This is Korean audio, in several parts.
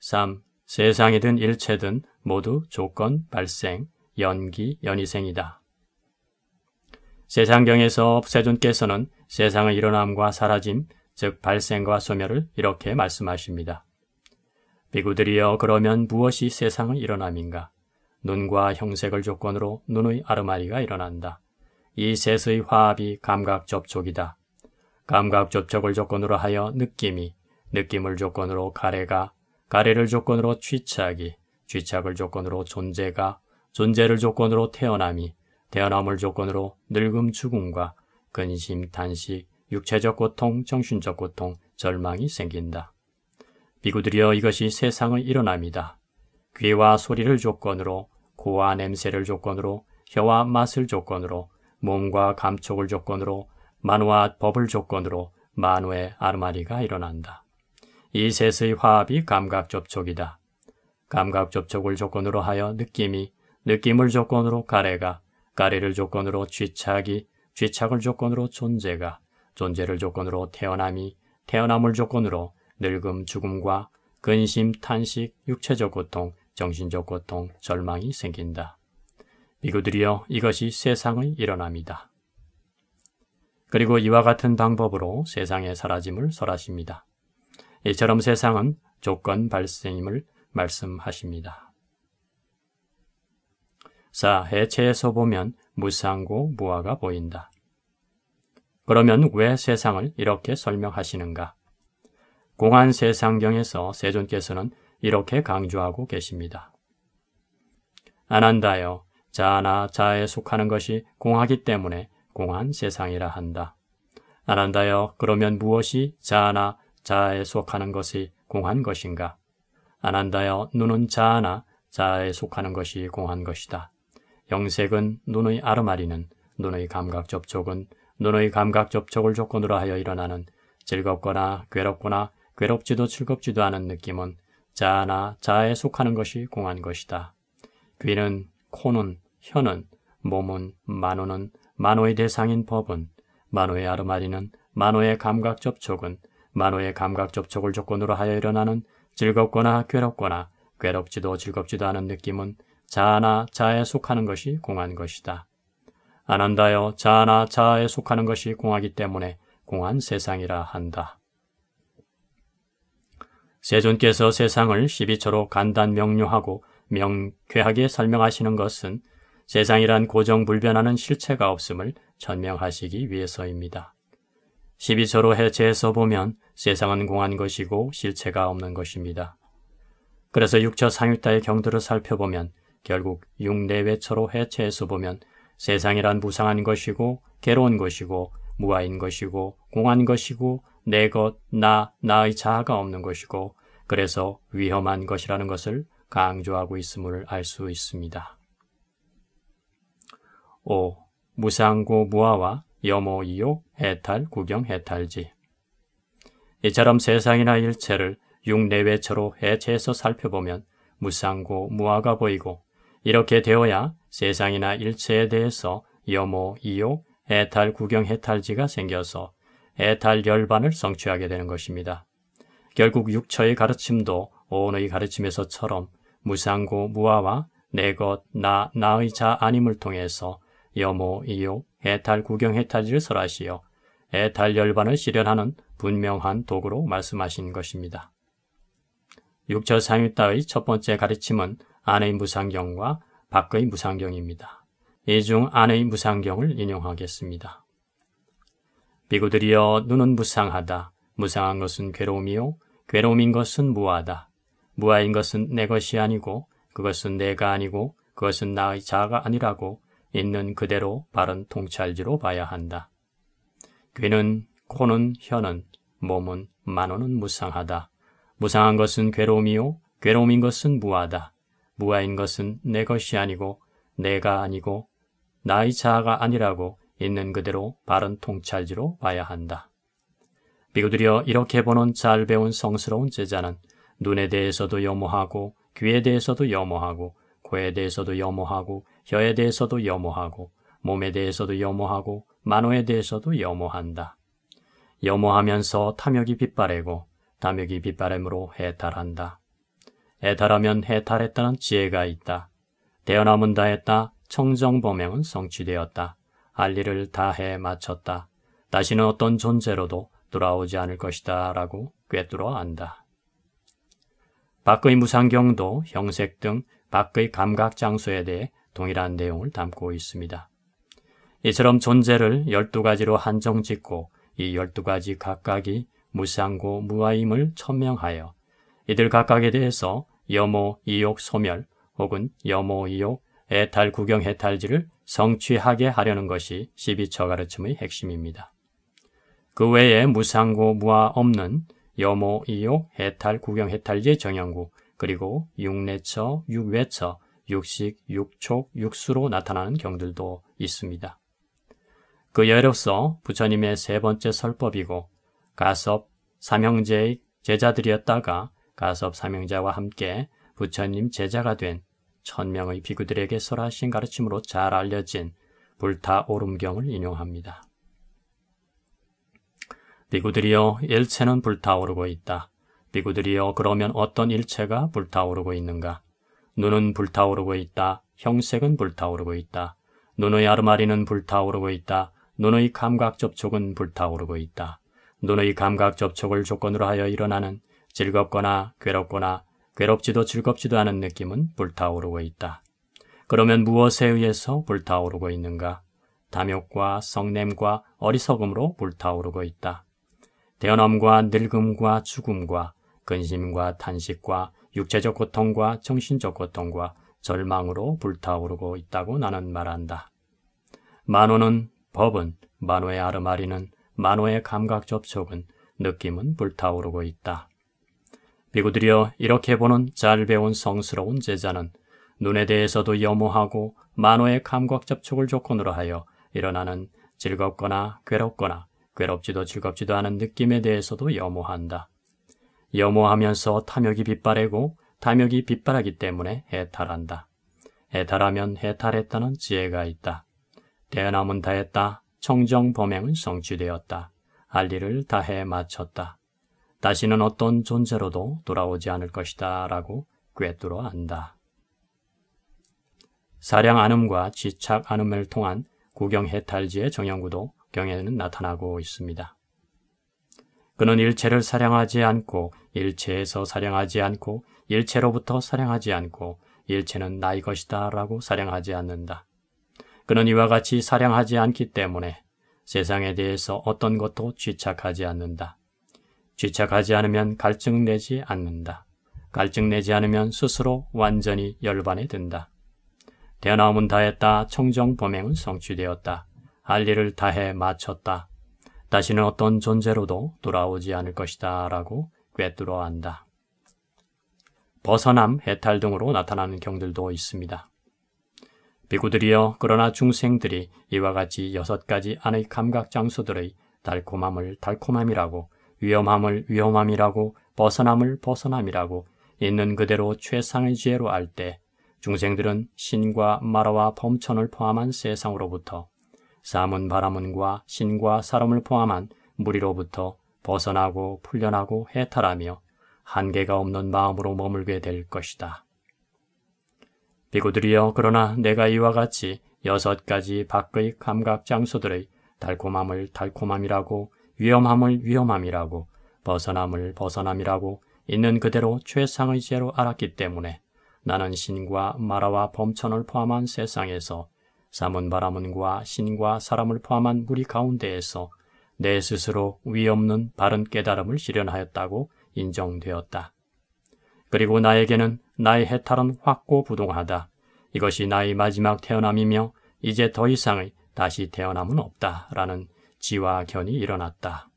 3. 세상이든 일체든 모두 조건, 발생, 연기, 연이생이다. 세상경에서 세존께서는 세상의 일어남과 사라짐, 즉 발생과 소멸을 이렇게 말씀하십니다. 비구들이여 그러면 무엇이 세상의 일어남인가? 눈과 형색을 조건으로 눈의 아르마리가 일어난다. 이 셋의 화합이 감각 접촉이다. 감각 접촉을 조건으로 하여 느낌이, 느낌을 조건으로 가래가, 가래를 조건으로 취착이, 취착을 조건으로 존재가, 존재를 조건으로 태어남이, 태어남을 조건으로 늙음 죽음과 근심, 탄식, 육체적 고통, 정신적 고통, 절망이 생긴다. 비구들이여 이것이 세상의 일어남이다. 귀와 소리를 조건으로, 코와 냄새를 조건으로, 혀와 맛을 조건으로, 몸과 감촉을 조건으로, 만화와 법을 조건으로 만화의 아르마리가 일어난다. 이 셋의 화합이 감각 접촉이다. 감각 접촉을 조건으로 하여 느낌이, 느낌을 조건으로 가래가, 가래를 조건으로 취착이, 취착을 조건으로 존재가, 존재를 조건으로 태어남이, 태어남을 조건으로 늙음, 죽음과 근심, 탄식, 육체적 고통, 정신적 고통, 절망이 생긴다. 비구들이여 이것이 세상의 일어남이다. 그리고 이와 같은 방법으로 세상의 사라짐을 설하십니다. 이처럼 세상은 조건 발생임을 말씀하십니다. 4. 해체에서 보면 무상고 무아가 보인다. 그러면 왜 세상을 이렇게 설명하시는가? 공안세상경에서 세존께서는 이렇게 강조하고 계십니다. 아난다여, 자아나 자아에 속하는 것이 공하기 때문에 공안세상이라 한다. 아난다여, 그러면 무엇이 자아나 자아에 속하는 것이 공한 것인가? 아난다여, 눈은 자아나 자아에 속하는 것이 공한 것이다. 형색은 눈의 아르마리는, 눈의 감각 접촉은 눈의 감각 접촉을 조건으로 하여 일어나는 즐겁거나 괴롭거나 괴롭지도 즐겁지도 않은 느낌은 자아나 자아에 속하는 것이 공한 것이다. 귀는, 코는, 혀는, 몸은, 만호는, 만호의 대상인 법은, 만호의 아르마리는, 만호의 감각 접촉은, 만호의 감각 접촉을 조건으로 하여 일어나는 즐겁거나 괴롭거나 괴롭지도 즐겁지도 않은 느낌은 자아나 자아에 속하는 것이 공한 것이다. 아난다여, 자아나 자아에 속하는 것이 공하기 때문에 공한 세상이라 한다. 세존께서 세상을 12초로 간단 명료하고 명쾌하게 설명하시는 것은 세상이란 고정불변하는 실체가 없음을 전명하시기 위해서입니다. 12초로 해체해서 보면 세상은 공한 것이고 실체가 없는 것입니다. 그래서 6처 상유타의 경들을 살펴보면 결국 6내외처로 해체해서 보면 세상이란 무상한 것이고 괴로운 것이고 무아인 것이고 공한 것이고 내 것, 나의 자아가 없는 것이고 그래서 위험한 것이라는 것을 강조하고 있음을 알 수 있습니다. 5. 무상고 무아와 여모이요 해탈 구경 해탈지. 이처럼 세상이나 일체를 6내외처로 해체해서 살펴보면 무상고 무아가 보이고 이렇게 되어야 세상이나 일체에 대해서 여모, 이요, 해탈, 구경, 해탈지가 생겨서 해탈 열반을 성취하게 되는 것입니다. 결국 6처의 가르침도 오온의 가르침에서처럼 무상고, 무아와 내 것, 나의 자 아님을 통해서 여모, 이요, 해탈, 구경, 해탈지를 설하시어 해탈 열반을 실현하는 분명한 도구로 말씀하신 것입니다. 6처 상유타의 첫 번째 가르침은 안의 무상경과 밖의 무상경입니다. 이 중 안의 무상경을 인용하겠습니다. 비구들이여 눈은 무상하다. 무상한 것은 괴로움이요. 괴로움인 것은 무아다. 무아인 것은 내 것이 아니고 그것은 내가 아니고 그것은 나의 자아가 아니라고 있는 그대로 바른 통찰지로 봐야 한다. 귀는, 코는, 혀는, 몸은, 만호는 무상하다. 무상한 것은 괴로움이요. 괴로움인 것은 무아다. 무아인 것은 내 것이 아니고 내가 아니고 나의 자아가 아니라고 있는 그대로 바른 통찰지로 봐야 한다. 비구들이여 이렇게 보는 잘 배운 성스러운 제자는 눈에 대해서도 염오하고 귀에 대해서도 염오하고 코에 대해서도 염오하고 혀에 대해서도 염오하고 몸에 대해서도 염오하고 만호에 대해서도 염오한다. 염오하면서 탐욕이 빗바래고 탐욕이 빗바램으로 해탈한다. 해탈하면 해탈했다는 지혜가 있다. 대언함은 다했다. 청정범행은 성취되었다. 할 일을 다해 마쳤다. 다시는 어떤 존재로도 돌아오지 않을 것이다 라고 꿰뚫어 안다. 밖의 무상경도 형색 등 밖의 감각장소에 대해 동일한 내용을 담고 있습니다. 이처럼 존재를 12가지로 한정짓고 이 12가지 각각이 무상고 무아임을 천명하여 이들 각각에 대해서 염오, 이욕, 소멸 혹은 염오, 이욕, 해탈, 구경, 해탈지를 성취하게 하려는 것이 12처 가르침의 핵심입니다. 그 외에 무상고, 무아 없는 염오, 이욕, 해탈, 구경, 해탈지의 정형구 그리고 육내처, 육외처, 육식, 육촉, 육수로 나타나는 경들도 있습니다. 그 예로서 부처님의 세 번째 설법이고 가섭 삼형제의 제자들이었다가 가섭 삼형제와 함께 부처님 제자가 된 1000명의 비구들에게 설하신 가르침으로 잘 알려진 불타오름경을 인용합니다. 비구들이여 일체는 불타오르고 있다. 비구들이여 그러면 어떤 일체가 불타오르고 있는가? 눈은 불타오르고 있다. 형색은 불타오르고 있다. 눈의 아르마리는 불타오르고 있다. 눈의 감각 접촉은 불타오르고 있다. 눈의 감각 접촉을 조건으로 하여 일어나는 즐겁거나 괴롭거나 괴롭지도 즐겁지도 않은 느낌은 불타오르고 있다. 그러면 무엇에 의해서 불타오르고 있는가? 탐욕과 성냄과 어리석음으로 불타오르고 있다. 대언함과 늙음과 죽음과 근심과 탄식과 육체적 고통과 정신적 고통과 절망으로 불타오르고 있다고 나는 말한다. 만호는 법은, 만호의 아르마리는, 만호의 감각 접촉은, 느낌은 불타오르고 있다. 비구들이여 이렇게 보는 잘 배운 성스러운 제자는 눈에 대해서도 염오하고 만호의 감각 접촉을 조건으로 하여 일어나는 즐겁거나 괴롭거나 괴롭지도 즐겁지도 않은 느낌에 대해서도 염오한다. 염오하면서 탐욕이 빗바래고 탐욕이 빗바라기 때문에 해탈한다. 해탈하면 해탈했다는 지혜가 있다. 대언함은 다했다. 청정범행은 성취되었다. 할 일을 다해 마쳤다. 다시는 어떤 존재로도 돌아오지 않을 것이다 라고 꿰뚫어 안다. 사량 안음과 지착 안음을 통한 구경 해탈지의 정형구도 경에는 나타나고 있습니다. 그는 일체를 사량하지 않고 일체에서 사량하지 않고 일체로부터 사량하지 않고 일체는 나의 것이다 라고 사량하지 않는다. 그는 이와 같이 사량하지 않기 때문에 세상에 대해서 어떤 것도 쥐착하지 않는다. 쥐착하지 않으면 갈증내지 않는다. 갈증내지 않으면 스스로 완전히 열반에 든다. 대언함은 다했다. 청정범행은 성취되었다. 할 일을 다해 마쳤다. 다시는 어떤 존재로도 돌아오지 않을 것이다 라고 꿰뚫어 안다. 벗어남, 해탈 등으로 나타나는 경들도 있습니다. 비구들이여 그러나 중생들이 이와 같이 6가지 안의 감각장소들의 달콤함을 달콤함이라고 위험함을 위험함이라고 벗어남을 벗어남이라고 있는 그대로 최상의 지혜로 알 때 중생들은 신과 마라와 범천을 포함한 세상으로부터 사문 바라문과 신과 사람을 포함한 무리로부터 벗어나고 풀려나고 해탈하며 한계가 없는 마음으로 머물게 될 것이다. 비구들이여 그러나 내가 이와 같이 6가지 밖의 감각장소들의 달콤함을 달콤함이라고 위험함을 위험함이라고 벗어남을 벗어남이라고 있는 그대로 최상의 지혜로 알았기 때문에 나는 신과 마라와 범천을 포함한 세상에서 사문바라문과 신과 사람을 포함한 무리 가운데에서 내 스스로 위없는 바른 깨달음을 실현하였다고 인정되었다. 그리고 나에게는 나의 해탈은 확고부동하다. 이것이 나의 마지막 태어남이며 이제 더 이상의 다시 태어남은 없다. 라는 지와 견이 일어났다.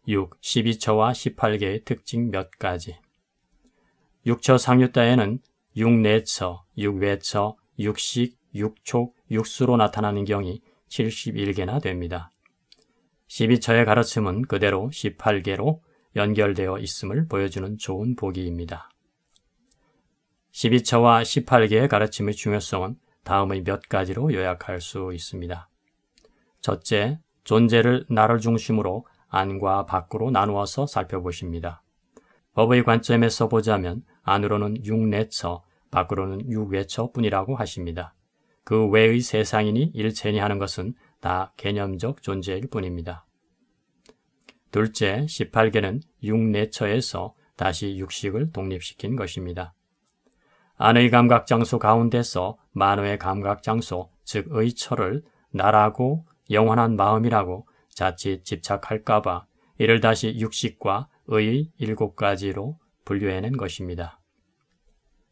6. 12처와 18개의 특징 몇 가지. 6처 상유따에는 육내처, 육외처, 육식, 육촉, 육수로 나타나는 경이 71개나 됩니다. 12처의 가르침은 그대로 18개로 연결되어 있음을 보여주는 좋은 보기입니다. 12처와 18개의 가르침의 중요성은 다음의 몇 가지로 요약할 수 있습니다. 첫째, 존재를 나를 중심으로 안과 밖으로 나누어서 살펴보십니다. 법의 관점에서 보자면 안으로는 6내처, 밖으로는 6외처 뿐이라고 하십니다. 그 외의 세상이니 일체니 하는 것은 다 개념적 존재일 뿐입니다. 둘째, 18계는 6내처에서 다시 육식을 독립시킨 것입니다. 안의 감각장소 가운데서 만호의 감각장소, 즉 의처를 나라고 영원한 마음이라고 자칫 집착할까봐 이를 다시 육식과 의의 7가지로 분류해낸 것입니다.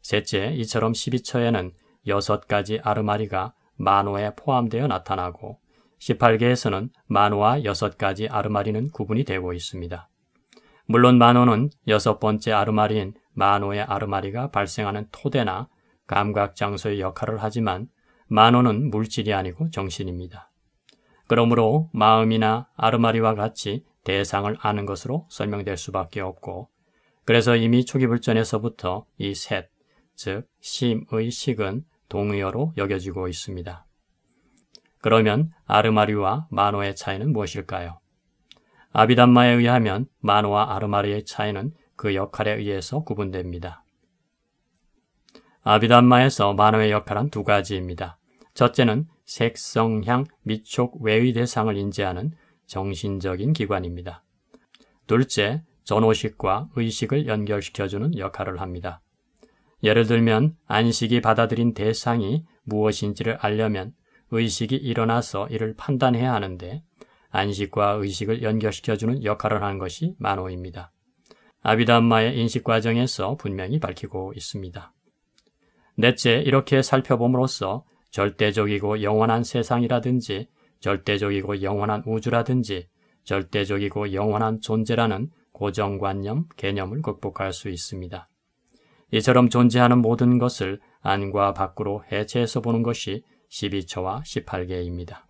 셋째, 이처럼 12처에는 6가지 아르마리가 만호에 포함되어 나타나고 18계에서는 만호와 6가지 아르마리는 구분이 되고 있습니다. 물론 만호는 6번째 아르마리인 만호의 아르마리가 발생하는 토대나 감각장소의 역할을 하지만 만호는 물질이 아니고 정신입니다. 그러므로 마음이나 아르마리와 같이 대상을 아는 것으로 설명될 수밖에 없고, 그래서 이미 초기불전에서부터 이 셋, 즉 심의 식은 동의어로 여겨지고 있습니다. 그러면 아르마리와 만호의 차이는 무엇일까요? 아비담마에 의하면 만호와 아르마리의 차이는 그 역할에 의해서 구분됩니다. 아비담마에서 만호의 역할은 2가지입니다. 첫째는 색성향, 미촉, 외의 대상을 인지하는 정신적인 기관입니다. 둘째, 전오식과 의식을 연결시켜주는 역할을 합니다. 예를 들면 안식이 받아들인 대상이 무엇인지를 알려면 의식이 일어나서 이를 판단해야 하는데 안식과 의식을 연결시켜주는 역할을 하는 것이 만호입니다. 아비담마의 인식 과정에서 분명히 밝히고 있습니다. 넷째, 이렇게 살펴봄으로써 절대적이고 영원한 세상이라든지 절대적이고 영원한 우주라든지 절대적이고 영원한 존재라는 고정관념, 개념을 극복할 수 있습니다. 이처럼 존재하는 모든 것을 안과 밖으로 해체해서 보는 것이 12처와 18계입니다.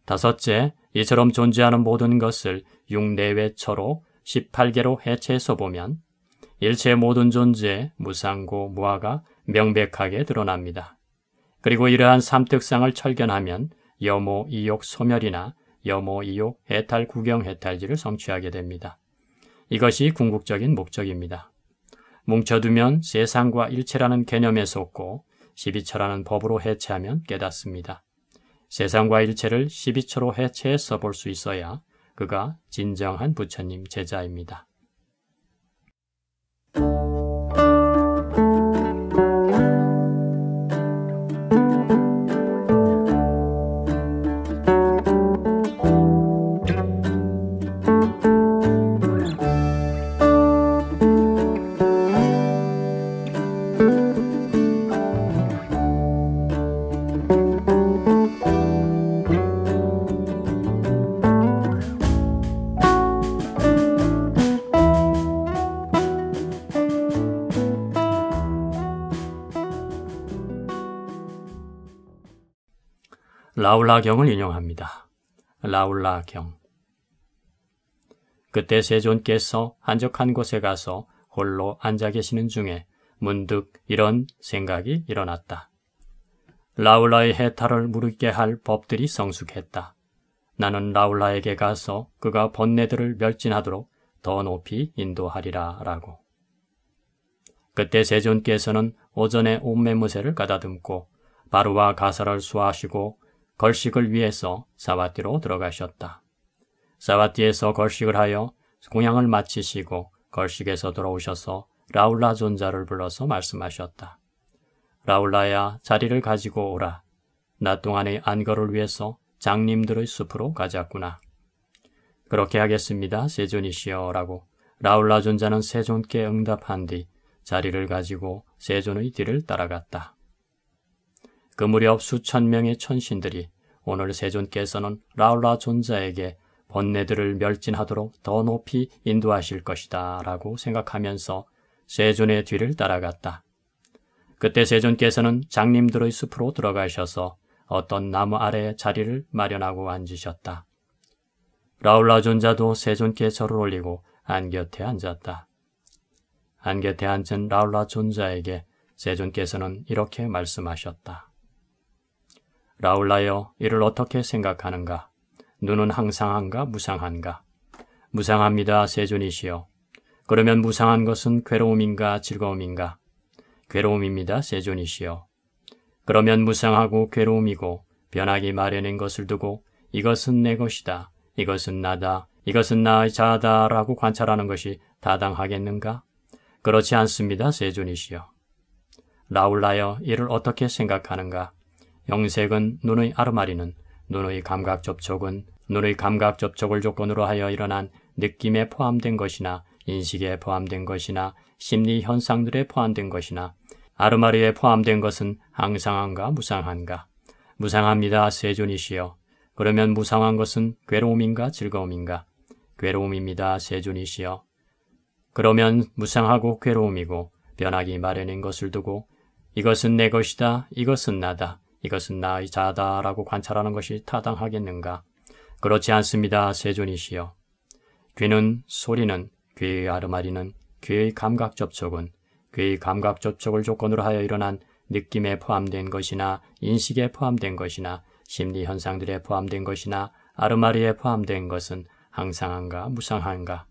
다섯째, 이처럼 존재하는 모든 것을 6내외처로 18계로 해체해서 보면 일체의 모든 존재의 무상고 무아가 명백하게 드러납니다. 그리고 이러한 삼특상을 철견하면 여모 이욕 소멸이나 여모 이욕 해탈 구경 해탈지를 성취하게 됩니다. 이것이 궁극적인 목적입니다. 뭉쳐두면 세상과 일체라는 개념에 속고 12처라는 법으로 해체하면 깨닫습니다. 세상과 일체를 12처로 해체해서 볼 수 있어야 그가 진정한 부처님 제자입니다. 라울라경을 인용합니다. 라울라경. 그때 세존께서 한적한 곳에 가서 홀로 앉아 계시는 중에 문득 이런 생각이 일어났다. 라울라의 해탈을 무르게 할 법들이 성숙했다. 나는 라울라에게 가서 그가 번뇌들을 멸진하도록 더 높이 인도하리라 라고. 그때 세존께서는 오전에 옴매무새를 가다듬고 바루와 가사를 수하시고 걸식을 위해서 사와띠로 들어가셨다. 사와띠에서 걸식을 하여 공양을 마치시고 걸식에서 돌아오셔서 라울라 존자를 불러서 말씀하셨다. 라울라야, 자리를 가지고 오라. 낮 동안의 안거를 위해서 장님들의 숲으로 가자꾸나. 그렇게 하겠습니다, 세존이시여 라고 라울라 존자는 세존께 응답한 뒤 자리를 가지고 세존의 뒤를 따라갔다. 그 무렵 수천 명의 천신들이 오늘 세존께서는 라울라 존자에게 번뇌들을 멸진하도록 더 높이 인도하실 것이다 라고 생각하면서 세존의 뒤를 따라갔다. 그때 세존께서는 장님들의 숲으로 들어가셔서 어떤 나무 아래에 자리를 마련하고 앉으셨다. 라울라 존자도 세존께 절을 올리고 안곁에 앉았다. 안곁에 앉은 라울라 존자에게 세존께서는 이렇게 말씀하셨다. 라울라여, 이를 어떻게 생각하는가? 눈은 항상한가 무상한가? 무상합니다, 세존이시여. 그러면 무상한 것은 괴로움인가 즐거움인가? 괴로움입니다, 세존이시여. 그러면 무상하고 괴로움이고 변하기 마련인 것을 두고 이것은 내 것이다, 이것은 나다, 이것은 나의 자아다 라고 관찰하는 것이 타당하겠는가? 그렇지 않습니다, 세존이시여. 라울라여, 이를 어떻게 생각하는가? 영색은 눈의 아르마리는, 눈의 감각 접촉은 눈의 감각 접촉을 조건으로 하여 일어난 느낌에 포함된 것이나 인식에 포함된 것이나 심리 현상들에 포함된 것이나 아르마리에 포함된 것은 항상한가 무상한가? 무상합니다, 세존이시여. 그러면 무상한 것은 괴로움인가 즐거움인가? 괴로움입니다, 세존이시여. 그러면 무상하고 괴로움이고 변하기 마련인 것을 두고 이것은 내 것이다, 이것은 나다, 이것은 나의 자다 라고 관찰하는 것이 타당하겠는가? 그렇지 않습니다, 세존이시여. 귀는, 소리는, 귀의 아르마리는, 귀의 감각 접촉은, 귀의 감각 접촉을 조건으로 하여 일어난 느낌에 포함된 것이나 인식에 포함된 것이나 심리 현상들에 포함된 것이나 아르마리에 포함된 것은 항상한가 무상한가?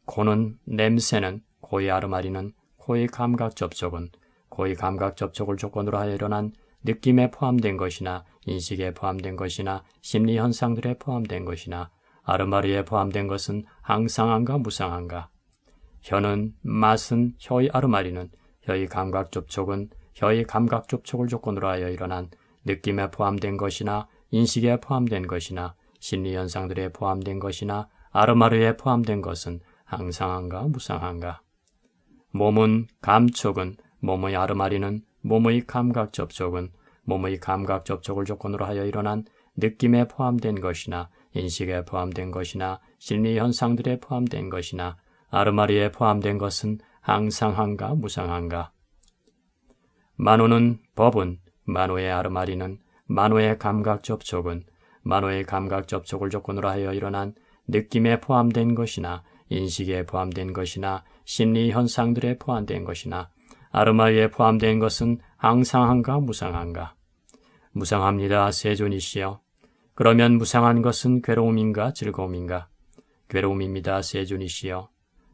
코는, 냄새는, 코의 아르마리는, 코의 감각 접촉은, 코의 감각 접촉을 조건으로 하여 일어난 느낌에 포함된 것이나 인식에 포함된 것이나 심리 현상들에 포함된 것이나 아르마리에 포함된 것은 항상한가 무상한가? 혀는, 맛은, 혀의 아르마리는, 혀의 감각 접촉은, 혀의 감각 접촉을 조건으로 하여 일어난 느낌에 포함된 것이나 인식에 포함된 것이나 심리 현상들에 포함된 것이나 아르마리에 포함된 것은 항상한가 무상한가? 몸은, 감촉은, 몸의 아르마리는, 몸의 감각 접촉은, 몸의 감각 접촉을 조건으로 하여 일어난 느낌에 포함된 것이나 인식에 포함된 것이나 심리 현상들에 포함된 것이나 아르마리에 포함된 것은 항상한가 무상한가? 만호는, 법은, 만호의 아르마리는, 만호의 감각 접촉은, 만호의 감각 접촉을 조건으로 하여 일어난 느낌에 포함된 것이나 인식에 포함된 것이나 심리 현상들에 포함된 것이나 아르마리에 포함된 것은 항상한가 무상한가? 무상합니다, 세존이시여. 그러면 무상한 것은 괴로움인가 즐거움인가? 괴로움입니다, 세존이시여.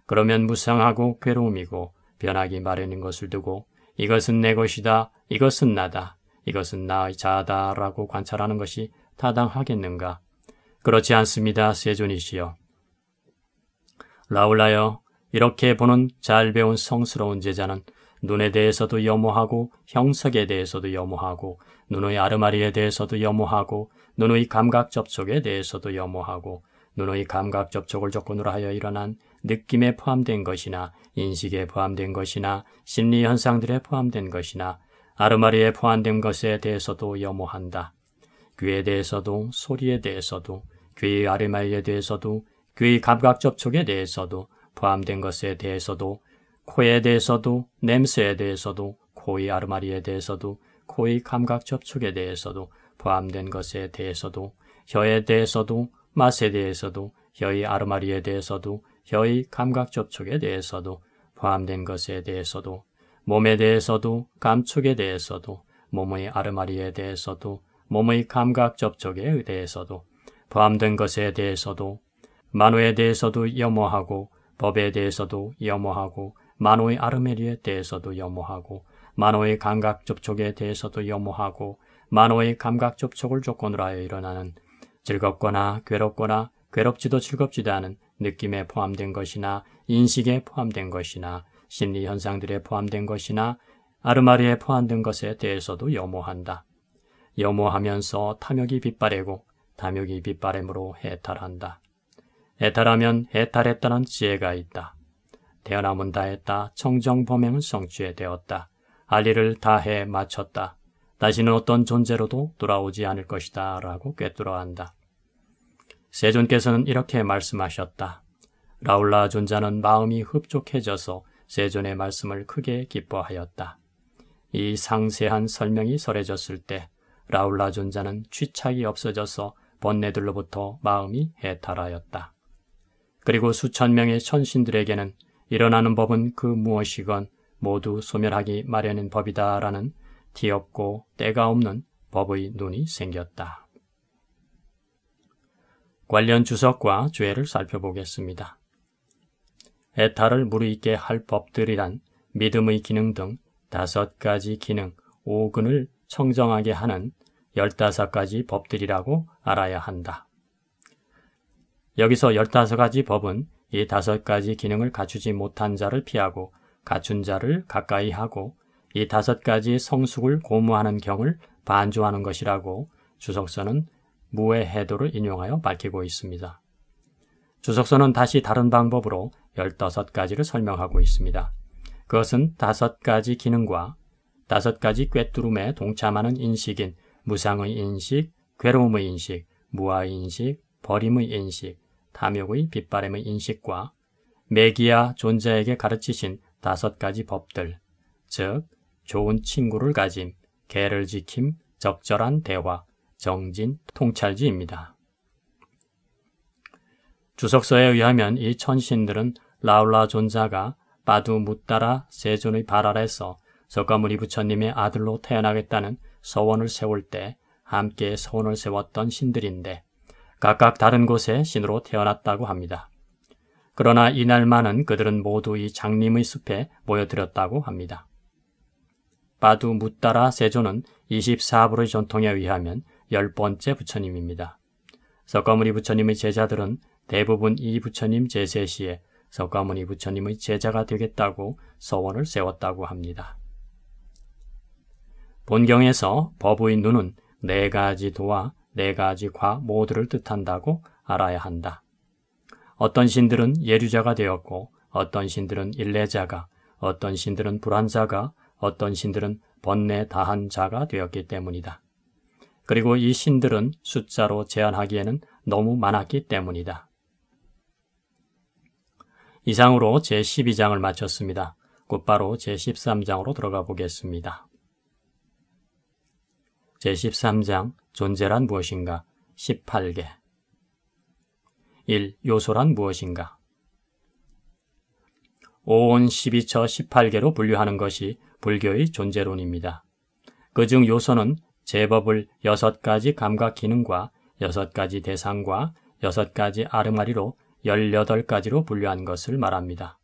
그러면 무상하고 괴로움이고 변하기 마련인 것을 두고 이것은 내 것이다, 이것은 나다, 이것은 나의 자아다 라고 관찰하는 것이 타당하겠는가? 그렇지 않습니다, 세존이시여. 라울라여, 이렇게 보는 잘 배운 성스러운 제자는 눈에 대해서도 염오하고 형석에 대해서도 염오하고 눈의 아르마리에 대해서도 염오하고 눈의 감각 접촉에 대해서도 염오하고 눈의 감각 접촉을 조건으로 하여 일어난 느낌에 포함된 것이나 인식에 포함된 것이나 심리 현상들에 포함된 것이나 아르마리에 포함된 것에 대해서도 염오한다. 귀에 대해서도 소리에 대해서도 귀의 아르마리에 대해서도 귀의 감각 접촉에 대해서도 포함된 것에 대해서도 코에 대해서도 냄새에 대해서도 코의 아르마리에 대해서도 코의 감각 접촉에 대해서도 포함된 것에 대해서도 혀에 대해서도 맛에 대해서도 혀의 아르마리에 대해서도 혀의 감각 접촉에 대해서도 포함된 것에 대해서도 몸에 대해서도 감촉에 대해서도 몸의 아르마리에 대해서도 몸의 감각 접촉에 대해서도 포함된 것에 대해서도 만호에 대해서도 염오하고 법에 대해서도 염오하고 만호의 아르마리에 대해서도 염오하고 만호의 감각 접촉에 대해서도 염오하고 만호의 감각 접촉을 조건으로 하여 일어나는 즐겁거나 괴롭거나 괴롭지도 즐겁지도 않은 느낌에 포함된 것이나 인식에 포함된 것이나 심리 현상들에 포함된 것이나 아르마리에 포함된 것에 대해서도 염오한다. 염오하면서 탐욕이 빗바래고 탐욕이 빗바램으로 해탈한다. 해탈하면 해탈했다는 지혜가 있다. 태어남은 다했다. 청정범행은 성취에 되었다. 할 일을 다해 마쳤다. 다시는 어떤 존재로도 돌아오지 않을 것이다 라고 꿰뚫어한다. 세존께서는 이렇게 말씀하셨다. 라울라 존자는 마음이 흡족해져서 세존의 말씀을 크게 기뻐하였다. 이 상세한 설명이 설해졌을 때 라울라 존자는 취착이 없어져서 번뇌들로부터 마음이 해탈하였다. 그리고 수천 명의 천신들에게는 일어나는 법은 그 무엇이건 모두 소멸하기 마련인 법이다라는 티없고 때가 없는 법의 눈이 생겼다. 관련 주석과 죄를 살펴보겠습니다. 해탈을 무르익게 할 법들이란 믿음의 기능 등 5가지 기능 5근을 청정하게 하는 15가지 법들이라고 알아야 한다. 여기서 15가지 법은 이 5가지 기능을 갖추지 못한 자를 피하고 갖춘 자를 가까이 하고 이 5가지 성숙을 고무하는 경을 반조하는 것이라고 주석서는 무외해도를 인용하여 밝히고 있습니다. 주석서는 다시 다른 방법으로 15가지를 설명하고 있습니다. 그것은 5가지 기능과 5가지 꿰뚫음에 동참하는 인식인 무상의 인식, 괴로움의 인식, 무아의 인식, 버림의 인식, 탐욕의 빗바람의 인식과 매기야 존재에게 가르치신 5가지 법들, 즉 좋은 친구를 가짐, 계를 지킴, 적절한 대화, 정진, 통찰지입니다. 주석서에 의하면 이 천신들은 라울라 존자가 바두 무따라 세존의 발 아래서 석가모니 부처님의 아들로 태어나겠다는 서원을 세울 때 함께 서원을 세웠던 신들인데 각각 다른 곳에 신으로 태어났다고 합니다. 그러나 이날만은 그들은 모두 이 장림의 숲에 모여들었다고 합니다. 바두 무따라 세존은 24불의 전통에 의하면 10번째 부처님입니다. 석가모니 부처님의 제자들은 대부분 이 부처님 제세 시에 석가모니 부처님의 제자가 되겠다고 서원을 세웠다고 합니다. 본경에서 법의 눈은 4가지 도와 4가지 과 모두를 뜻한다고 알아야 한다. 어떤 신들은 예류자가 되었고 어떤 신들은 일례자가, 어떤 신들은 불환자가, 어떤 신들은 번뇌 다한 자가 되었기 때문이다. 그리고 이 신들은 숫자로 제한하기에는 너무 많았기 때문이다. 이상으로 제12장을 마쳤습니다. 곧바로 제13장으로 들어가 보겠습니다. 제13장 존재란 무엇인가? 18개 1. 요소란 무엇인가? 오온 12처 18개로 분류하는 것이 불교의 존재론입니다. 그중 요소는 제법을 6가지 감각 기능과 6가지 대상과 6가지 아르마리로 18가지로 분류한 것을 말합니다.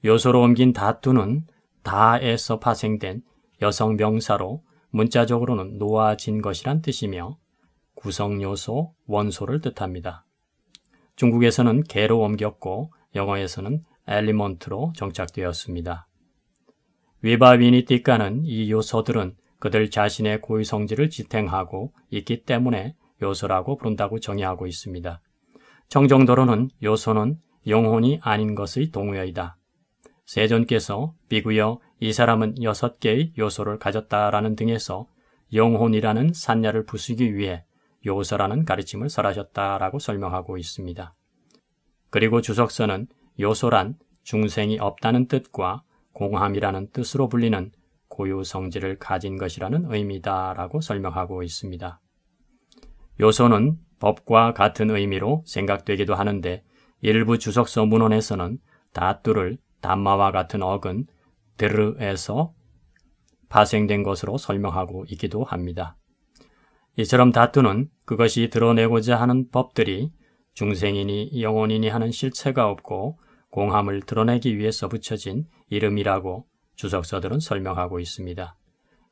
요소로 옮긴 다투는 다에서 파생된 여성 명사로 문자적으로는 놓아진 것이란 뜻이며 구성요소, 원소를 뜻합니다. 중국에서는 개로 옮겼고 영어에서는 엘리먼트로 정착되었습니다. 위바위니 띠까는 이 요소들은 그들 자신의 고유 성질을 지탱하고 있기 때문에 요소라고 부른다고 정의하고 있습니다. 정정도로는 요소는 영혼이 아닌 것의 동의어이다. 세존께서 비구여 이 사람은 6개의 요소를 가졌다라는 등에서 영혼이라는 산야를 부수기 위해 요소라는 가르침을 설하셨다라고 설명하고 있습니다. 그리고 주석서는 요소란 중생이 없다는 뜻과 공함이라는 뜻으로 불리는 고유 성질을 가진 것이라는 의미다라고 설명하고 있습니다. 요소는 법과 같은 의미로 생각되기도 하는데 일부 주석서 문헌에서는 다투를 담마와 같은 어근 드르에서 파생된 것으로 설명하고 있기도 합니다. 이처럼 다투는 그것이 드러내고자 하는 법들이 중생이니 영혼이니 하는 실체가 없고 공함을 드러내기 위해서 붙여진 이름이라고 주석서들은 설명하고 있습니다.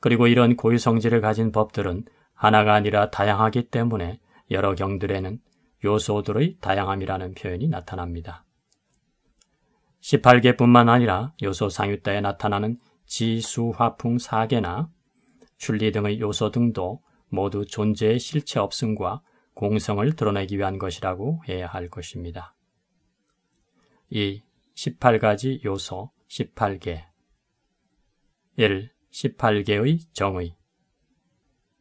그리고 이런 고유 성질을 가진 법들은 하나가 아니라 다양하기 때문에 여러 경들에는 요소들의 다양함이라는 표현이 나타납니다. 18개뿐만 아니라 요소 상유자에 나타나는 지수, 화풍, 사계나 출리 등의 요소 등도 모두 존재의 실체 없음과 공성을 드러내기 위한 것이라고 해야 할 것입니다. 이 18가지 요소 18개 1. 18개의 정의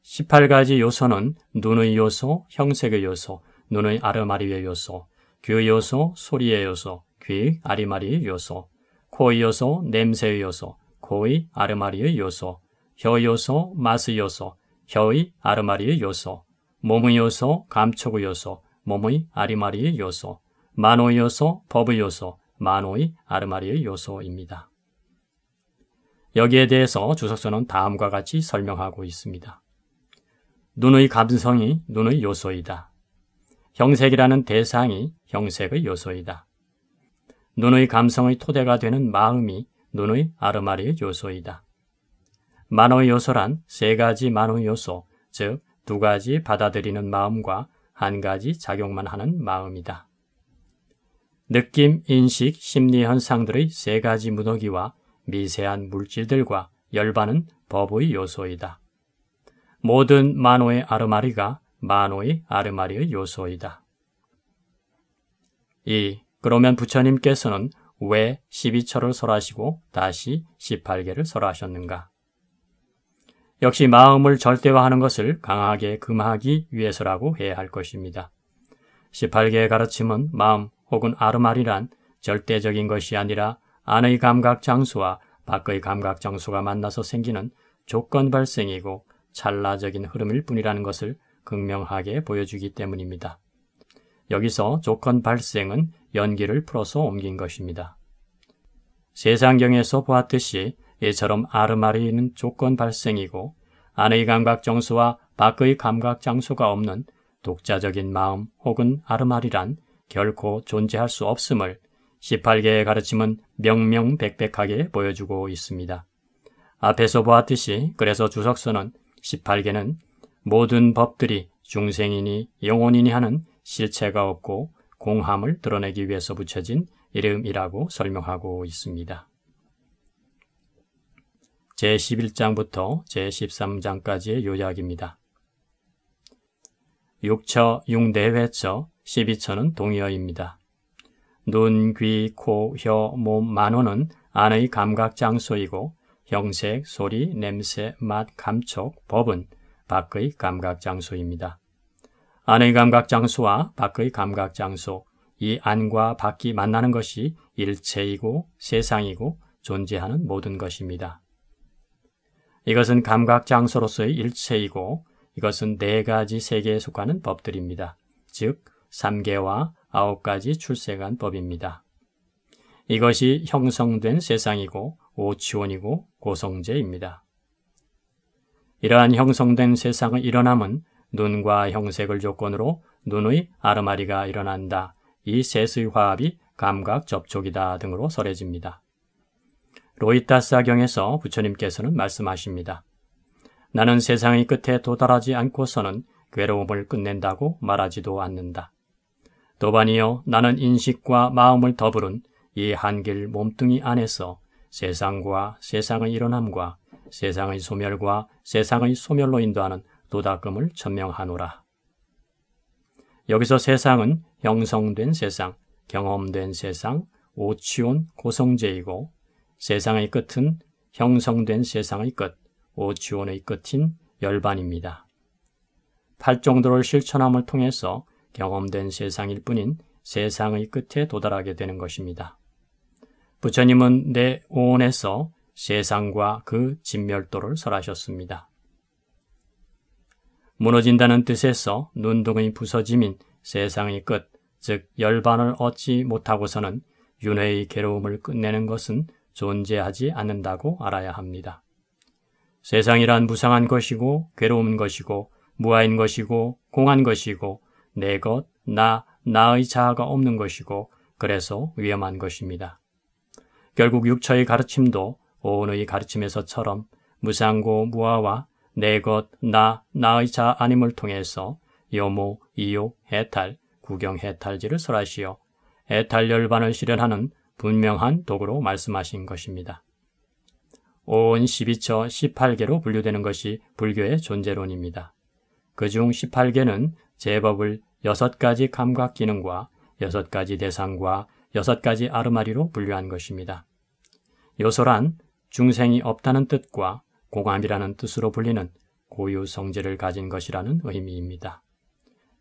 18가지 요소는 눈의 요소, 형색의 요소, 눈의 아르마리의 요소, 귀의 요소, 소리의 요소, 귀의 아리마리의 요소, 코의 요소, 냄새의 요소, 코의 아르마리의 요소, 혀의 요소, 맛의 요소, 혀의 아르마리의 요소, 몸의 요소, 감촉의 요소, 몸의 아리마리의 요소, 만호의 요소, 법의 요소, 만호의 아르마리의 요소입니다. 여기에 대해서 주석서는 다음과 같이 설명하고 있습니다. 눈의 감성이 눈의 요소이다. 형색이라는 대상이 형색의 요소이다. 눈의 감성의 토대가 되는 마음이 눈의 아르마리의 요소이다. 만호의 요소란 세 가지 만호의 요소, 즉 두 가지 받아들이는 마음과 한 가지 작용만 하는 마음이다. 느낌, 인식, 심리 현상들의 세 가지 무더기와 미세한 물질들과 열반은 법의 요소이다. 모든 만호의 아르마리가 만호의 아르마리의 요소이다. 2. 그러면 부처님께서는 왜 12처를 설하시고 다시 18개를 설하셨는가? 역시 마음을 절대화하는 것을 강하게 금하기 위해서라고 해야 할 것입니다. 18개의 가르침은 마음 혹은 아르마리란 절대적인 것이 아니라 안의 감각 장소와 밖의 감각 장소가 만나서 생기는 조건 발생이고 찰나적인 흐름일 뿐이라는 것을 극명하게 보여주기 때문입니다. 여기서 조건 발생은 연기를 풀어서 옮긴 것입니다. 세상경에서 보았듯이 이처럼 아르마리는 조건 발생이고 안의 감각 장소와 밖의 감각 장소가 없는 독자적인 마음 혹은 아르마리란 결코 존재할 수 없음을 18개의 가르침은 명명백백하게 보여주고 있습니다. 앞에서 보았듯이 그래서 주석서는 18개는 모든 법들이 중생이니 영혼이니 하는 실체가 없고 공함을 드러내기 위해서 붙여진 이름이라고 설명하고 있습니다. 제11장부터 제13장까지의 요약입니다. 6처, 6내회처, 12처는 동의어입니다. 눈, 귀, 코, 혀, 몸, 만호는 안의 감각 장소이고 형색, 소리, 냄새, 맛, 감촉, 법은 밖의 감각 장소입니다. 안의 감각 장소와 밖의 감각 장소, 이 안과 밖이 만나는 것이 일체이고 세상이고 존재하는 모든 것입니다. 이것은 감각 장소로서의 일체이고 이것은 네 가지 세계에 속하는 법들입니다. 즉 3개와 9가지 출세간 법입니다. 이것이 형성된 세상이고 오치원이고 고성제입니다. 이러한 형성된 세상의 일어남은 눈과 형색을 조건으로 눈의 아르마리가 일어난다. 이 셋의 화합이 감각 접촉이다 등으로 설해집니다. 로히타사경에서 부처님께서는 말씀하십니다. 나는 세상의 끝에 도달하지 않고서는 괴로움을 끝낸다고 말하지도 않는다. 도반이여 나는 인식과 마음을 더불은 이 한길 몸뚱이 안에서 세상과 세상의 일어남과 세상의 소멸과 세상의 소멸로 인도하는 도닦음을 천명하노라. 여기서 세상은 형성된 세상, 경험된 세상, 오치온 고성제이고 세상의 끝은 형성된 세상의 끝, 오치온의 끝인 열반입니다. 8정도를 실천함을 통해서 경험된 세상일 뿐인 세상의 끝에 도달하게 되는 것입니다. 부처님은 내 오온에서 세상과 그 진멸도를 설하셨습니다. 무너진다는 뜻에서 눈등의 부서짐인 세상의 끝, 즉 열반을 얻지 못하고서는 윤회의 괴로움을 끝내는 것은 존재하지 않는다고 알아야 합니다. 세상이란 무상한 것이고 괴로운 것이고 무아인 것이고 공한 것이고 내 것, 나의 자아가 없는 것이고 그래서 위험한 것입니다. 결국 육처의 가르침도 오온의 가르침에서처럼 무상고 무아와 내 것, 나의 자아 아님을 통해서 요모, 이요, 해탈, 구경해탈지를 설하시어 해탈열반을 실현하는 분명한 도구로 말씀하신 것입니다. 오온 12처 18개로 분류되는 것이 불교의 존재론입니다. 그중 18개는 제법을 6가지 감각 기능과 6가지 대상과 6가지 아르마리로 분류한 것입니다. 요소란 중생이 없다는 뜻과 공함이라는 뜻으로 불리는 고유 성질을 가진 것이라는 의미입니다.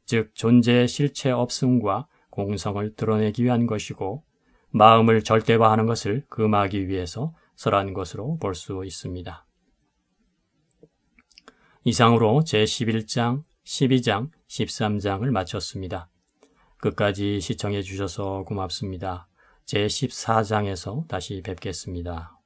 즉 존재의 실체 없음과 공성을 드러내기 위한 것이고 마음을 절대화하는 것을 금하기 위해서 설한 것으로 볼 수 있습니다. 이상으로 제11장, 12장, 13장을 마쳤습니다. 끝까지 시청해 주셔서 고맙습니다. 제14장에서 다시 뵙겠습니다.